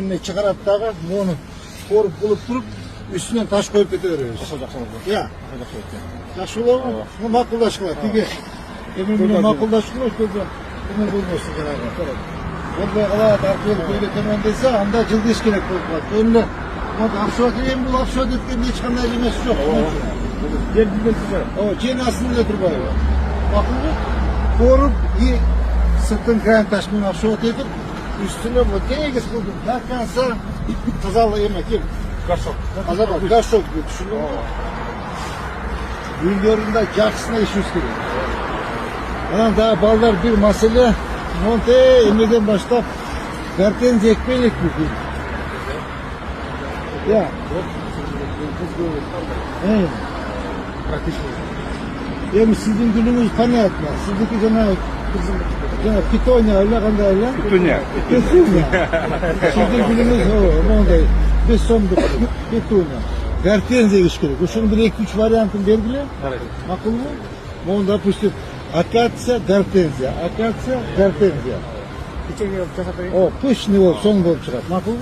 emne çıkarıp dağı onu korup bulup durup üstünden taş koyup getiriyoruz. Ya. Yaxşı olur mu? Bunu makullaşıklar. Tigi. Emin makullaşıklar işte bunu bulmuyorsun kenarda. Onda alat arkaya böyle temel dese anda cılgış gerek bulmak. Önüne ama hapşuat diyeyim bu hapşuat ettiğinde hiç kanal yemesi yok. Gel bir size. O cin aslında götür böyle. Bakın korup iyi sırtın kayan taşmanı hapşuat edip üstüne bu dengesiz buldum. Derkense kazalı yemek yiyeyim. Kaşok. Azaba kaşok diye düşündüm. Videolarında Jackson'a iş üstüne. Ama daha ballar bir mesele monte emniyeden başlayıp derken zekmelik bir film. Ya. Evet. Yani sizin gününüz pana etmez. Sizdeki cana pitonya öyle kanda öyle. Pitonya. Pitonya. Sizin gününüz o. Monte. Biz son pitonya. Vertenze ilişkili. Kuşun 1-2-3 varyantını belgile. Evet. Makul mu? Monda pustit. Akatsa Vertenze. Akatsa Vertenze. Geçen yıl O push nivo son bol çıkar. Makul mu?